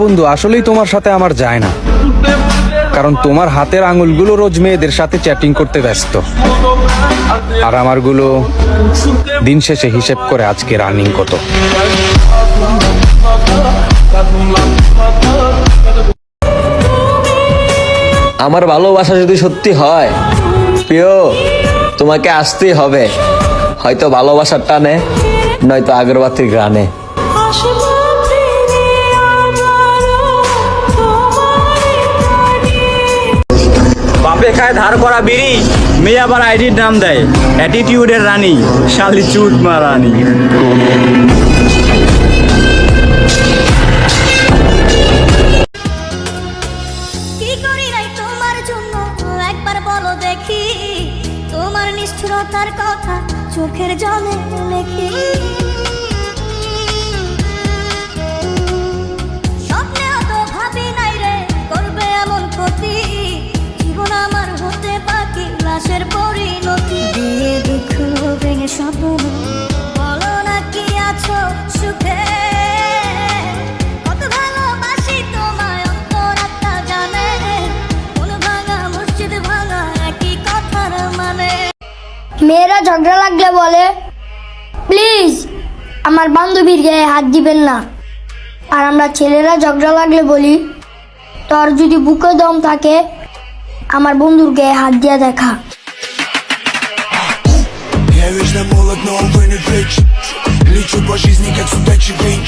বন্ধু, আসলেই তোমার সাথে আমার যায় না, কারণ তোমার হাতের আঙুলগুলো রোজ মেয়েদের সাথে চ্যাটিং করতে ব্যস্ত, আর আমারগুলো দিন শেষে হিসেব করে আজকে রানিং কত। আমার ভালোবাসা যদি সত্যি হয় প্রিয়, তোমাকে আসতেই হবে, হয়তো ভালোবাসার টানে, নয়তো আগরবাতির গ্রানে। বাপে খায় ধার করা বিড়ি, মেয়ে আবার আইডির নাম দেয় অ্যাটিটিউডের রানী, শালি চুট মারানি। কি করি নাই তোমার জন্য একবার বলো দেখি, তোমার নিষ্ঠুরতার কথা চোখের জলে লেখি। স্বপ্নেও তো ভাবি নাই রে করবে এমন ক্ষতি, জীবন আমার হতে বাকি লাশের পরিণতি। দিয়ে দুঃখ ভেঙে স্বপ্ন বলো না কি আছো সুখে, কত ভালোবাসি তোমায় অন্তরাত্মা জানে, কোন ভাঙা মসজিদ ভাঙা একই কথার মানে। মেয়েরা ঝগড়া লাগলে বলে প্লিজ আমার বান্ধবীর গায়ে হাত দিবেন না, আর আমরা ছেলেরা ঝগড়া লাগলে বলি তোর যদি বুকে দম থাকে আমার বন্ধুর গায়ে হাত দিয়া দেখা। Я вечно молод, но увы не веч. Лечу по жизни, как судачий винч.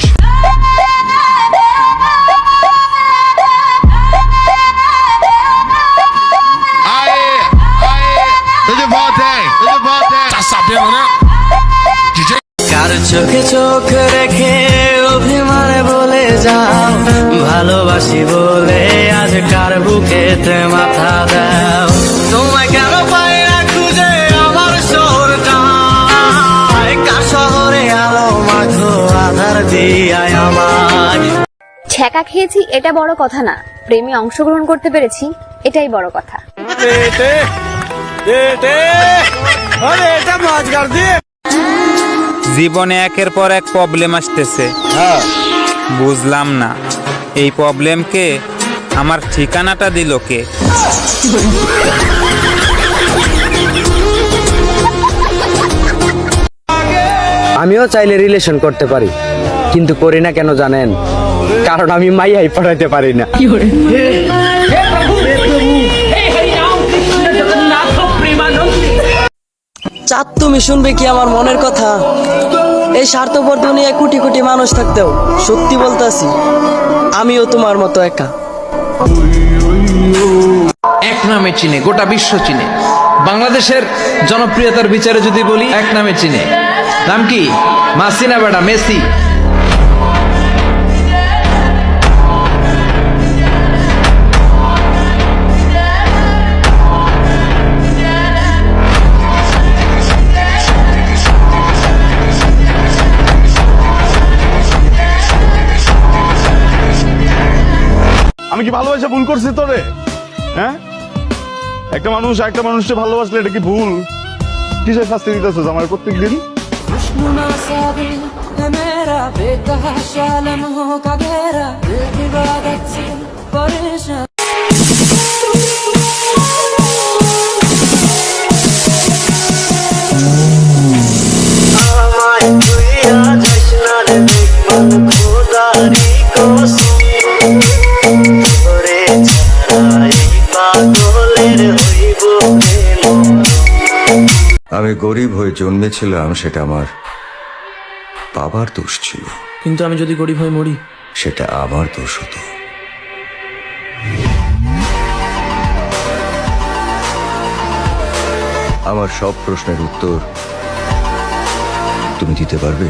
কার চোখে চোখ রেখে অভিমানে বলে যাও ভালোবাসি বলে, আজ কার বুকেতে মাথা দাও। তোমায় কেন পাই না খুঁজে আমার শহরটা, কার শহরে আলো মাখো আধার দিয়ায় আমায়। ছ্যাঁকা খেয়েছি এটা বড় কথা না, প্রেমে অংশগ্রহণ করতে পেরেছি এটাই বড় কথা। জীবনে একের পর এক প্রবলেম আসতেছে, বুঝলাম না এই প্রবলেমকে আমার ঠিকানাটা দিল কে। আমিও চাইলে রিলেশন করতে পারি, কিন্তু করি না কেন জানেন? কারণ আমি মাইয়াই পড়াইতে পারি না। চাঁদ তুমি শুনবে কি আমার মনের কথা? এই স্বার্থপর দুনিয়ায় কোটি কোটি মানুষ থাকতেও সত্যি বলতাছি আমিও তোমার মতো একা। এক নামে চিনে গোটা বিশ্ব চিনে, বাংলাদেশের জনপ্রিয়তার বিচারে যদি বলি এক নামে চিনে। নাম কি? মাসিনা বেটা মেসি। আমি কি ভালোবাসা ভুল করছি তোরে? হ্যাঁ, একটা মানুষ একটা মানুষকে ভালোবাসলে এটা কি ভুল? কিসের শাস্তি দিতেছিস আমার প্রত্যেক দিন? আমি গরিব হয়ে জন্মেছিলাম, সেটা আমার বাবার দোষ ছিল, কিন্তু আমি যদি গরিব হয়ে মরি সেটা আমার দোষ হতো। আমার সব প্রশ্নের উত্তর তুমি দিতে পারবে?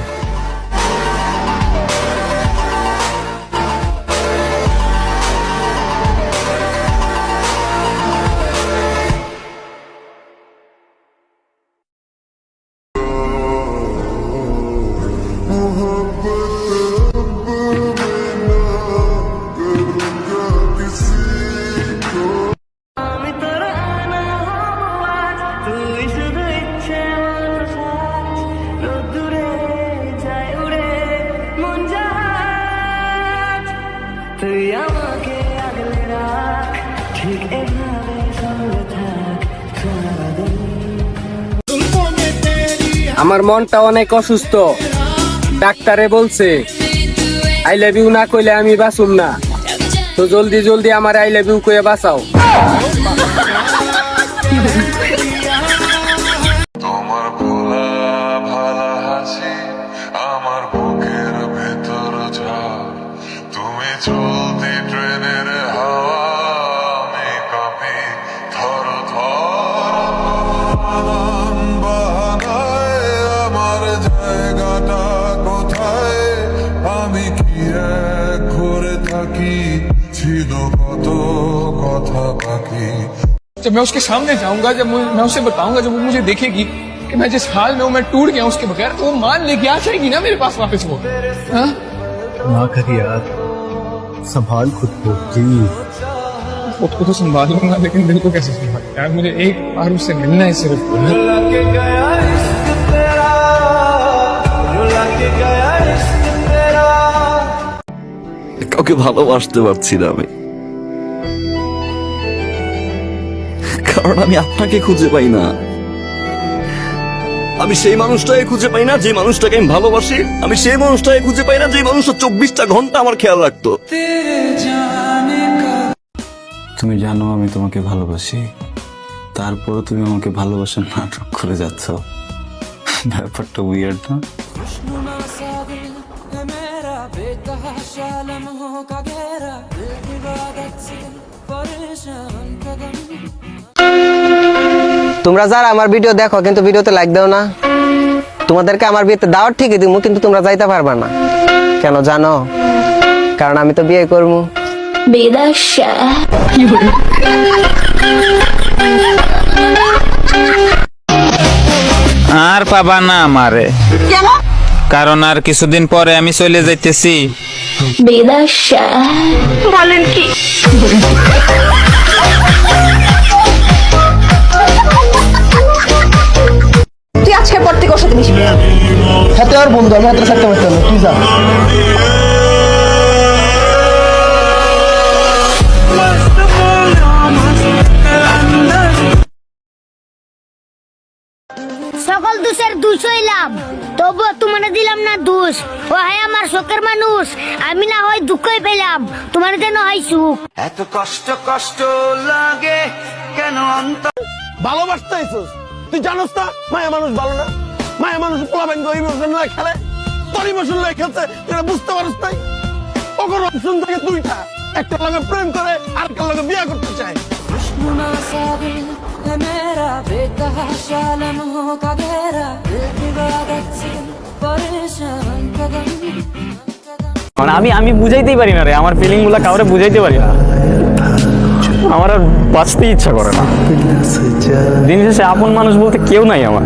তুই আমাকে আগলে রাখ, ঠিক এভাবে সঙ্গে থাক সারাদিন। আমার মনটা অনেক অসুস্থ, ডাক্তারে বলছে আই লাভ ইউ না কইলে আমি বাঁচুম না, তো জলদি জলদি আমার আই লাভ ইউ কইয়া বাঁচাও। তোমার ভোলা ভালা হাসি আমার বুকের ভেতর ঝড়, তুমি চলতি ট্রেনের হাওয়া আমি কাঁপি থর থর। বাহানায় আমার জায়গাটা কোথায়, আমি কি এক ঘুরে থাকি, ছিল কত কথা বাকি। जब मैं उसके सामने जाऊंगा, जब मैं उसे बताऊंगा, जब वो मुझे देखेगी कि मैं जिस हाल में हूं, मैं टूट गया उसके बगैर, तो वो मान लेके आ जाएगी ना मेरे पास वापस वो। हाँ? ना कर यार, संभाल खुद को प्लीज। खुद को तो संभाल लूंगा, लेकिन दिल को कैसे संभाल यार, मुझे एक बार उससे मिलना है सिर्फ। কাউকে ভালোবাসতে পারছি না আমি, কারণ আমি আপনাকে খুঁজে পাই না। আমি সেই মানুষটাকে খুঁজে পাই না যে মানুষটাকে আমি ভালোবাসি, আমি সেই মানুষটাকে খুঁজে পাই না যে মানুষটা 24টা ঘন্টা আমার খেয়াল রাখতো। তুমি জানো আমি তোমাকে ভালোবাসি, তারপরও তুমি আমাকে ভালোবাসার নাটক করে যাচ্ছ। ব্যাপারটা উইয়ার্ড না? তোমরা যারা আমার ভিডিও দেখো কিন্তু ভিডিওতে লাইক দাও না, তোমাদেরকে আমার বিয়েতে দাওয়াত ঠিকই দিব, কিন্তু তোমরা যাইতে পারবা না। কেন জানো? কারণ আমি তো বিয়ে করবো। আর পাবা না আমারে, কারণ আর কিছুদিন পরে আমি চলে যাইতেছি। বলেন কি? তুই আজকে পর থেকে ওর সাথে মিশবি না। হাতে আর বন্ধু, আমি হাতে থাকতে পারতাম না, তুই যা। সকল দোষের দোষ হইলাম, তবুও তোমার দিলাম না দোষ। ও হয় আমার শোকের মানুষ, আমি না হয় দুঃখই পেলাম, তোমার যেন হয় সুখ। এত কষ্ট কষ্ট লাগে কেন অন্তর। ভালোবাসতে আইছস, তুই জানোস না মায়া মানুষ ভালো না? মায়া মানুষ পোলাবেন গো ইমোশন লয় খেলে, তোর ইমোশন লয় খেলছে, তুই বুঝতে পারছ নাই? ওর অপশন থাকে দুইটা, একটা লগে প্রেম করে আরেকটা লগে বিয়ে করতে চায়। মানে আমি বুঝাইতেই পারি না রে, আমার ফিলিং গুলা কাউরে বুঝাইতে পারি না, আমার আর বাঁচতে ইচ্ছা করে না। দিন শেষে আপন মানুষ বলতে কেউ নাই আমার।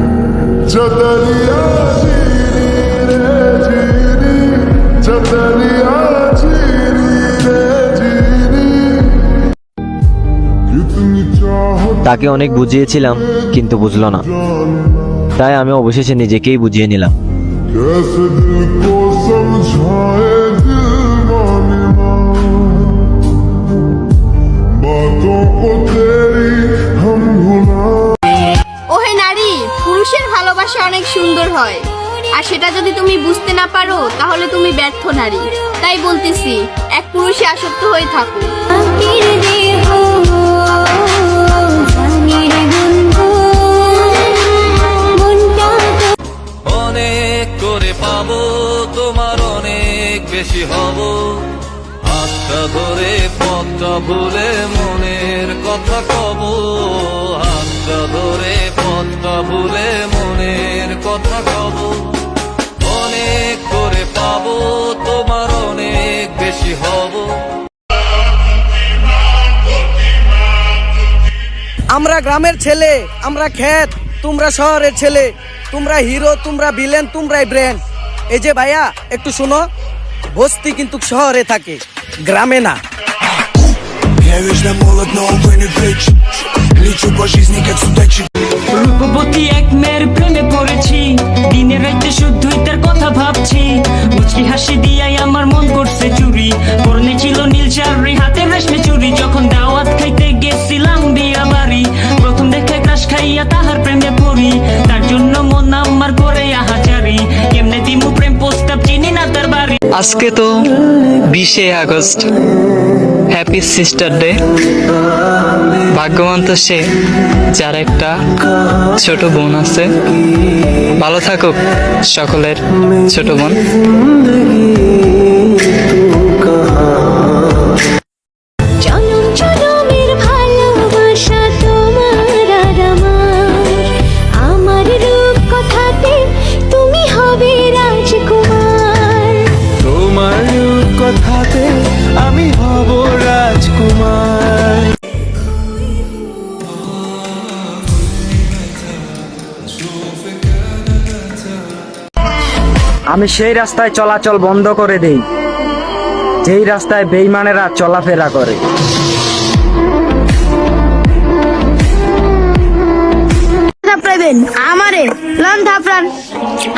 তাকে অনেক বুঝিয়েছিলাম কিন্তু বুঝলো না, তাই আমি অবশেষে নিজেকেই বুঝিয়ে নিলাম। ওহে নারী, পুরুষের ভালোবাসা অনেক সুন্দর হয়, আর সেটা যদি তুমি বুঝতে না পারো তাহলে তুমি ব্যর্থ নারী। তাই বলতেছি, এক পুরুষে আসক্ত হয়ে থাকো। অনেক করে পাবো তোমার অনেক বেশি হব, হাতটা ধরে পথটা ভুলে মনের কথা কব, হাতটা ধরে পথটা ভুলে মনের কথা কব। অনেক করে পাবো তোমার অনেক বেশি হব। আমরা গ্রামের ছেলে, আমরা ক্ষেত, তোমরা শহরের ছেলে, তোমরা হিরো, তোমরা ভিলেন, তোমরাই ব্রেন। এই যে ভাইয়া একটু শোনো, বস্তি কিন্তু শহরে থাকে, গ্রামে না। Я вечно молод, но увы не вечен. Лечу по жизни, как судачи. রূপবতী এক মেয়ের প্রেমে পড়েছি, দিনে রাইতে শুধুই তার কথা ভাবছি, মুচকি হাসি দিয়াই আমার মন করছে চুরি, পরনে ছিল নীল শাড়ি হাতে রেশমি চুড়ি যখন দাওয়াত খাইতে গেছিলাম বিয়া বাড়ি প্রথম দেখে ক্রাশ খাইয়া তাহার প্রেমে পড়ি তার জন্য মন আমার করে আহাজারি কেমনে দিমু প্রেম প্রস্তাব চিনি না তার বাড়ি আজকে তো 20শে আগস্ট, হ্যাপি সিস্টার ডে। ভাগ্যবান তো সে যার একটা ছোট বোন আছে। ভালো থাকুক সকলের ছোট বোন। জনম জনমের ভালোবাসা তোমার আর আমার রূপ কথাতে তুমি হবে রাজকুমার। তোমার কথাতে আমি হব রাজকুমার। আমি সেই রাস্তায় চলাচল বন্ধ করে দেই যেই রাস্তায় বেঈমানেরা চলাফেরা করে। আমারে লান থাপরান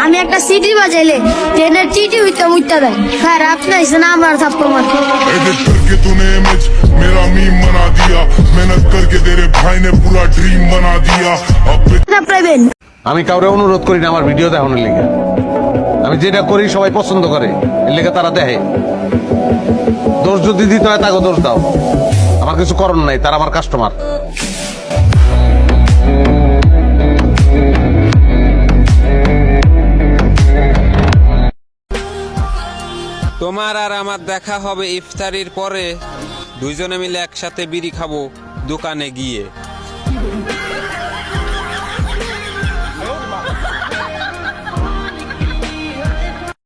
আমি একটা সিটি বাজাইলে ট্রেনের চিঠি হইতে মুইতা দেয় খারাপ নাইছে না আমার থাপ্পড় মারতে। एडिट करके तूने इमेज मेरा मीम बना दिया मेहनत करके तेरे भाई ने पूरा ड्रीम बना दिया अब আমি কাউরে অনুরোধ করি না আমার ভিডিও দেখানোর লেগে। আমি যেটা করি সবাই পছন্দ করে, এর লেগে তারা দেখে। দোষ যদি দিতে হয় তাকে দোষ দাও, আমার কিছু করণ নাই, তারা আমার কাস্টমার। তোমার আর আমার দেখা হবে ইফতারির পরে, দুইজনে মিলে একসাথে বিড়ি খাবো দোকানে গিয়ে।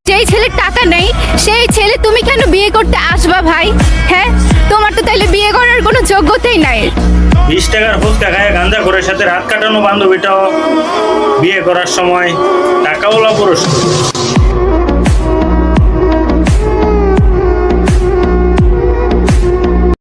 যেই ছেলের টাকা নেই সেই ছেলে তুমি কেন বিয়ে করতে আসবা ভাই? হ্যাঁ, তোমার তো তাইলে বিয়ে করার কোনো যোগ্যতাই নাই। 20 টাকার ফুচকা খায় গাঁজা করে সাথে রাত কাটানো বান্ধবীটাও বিয়ে করার সময় টাকাওয়ালা পুরুষ।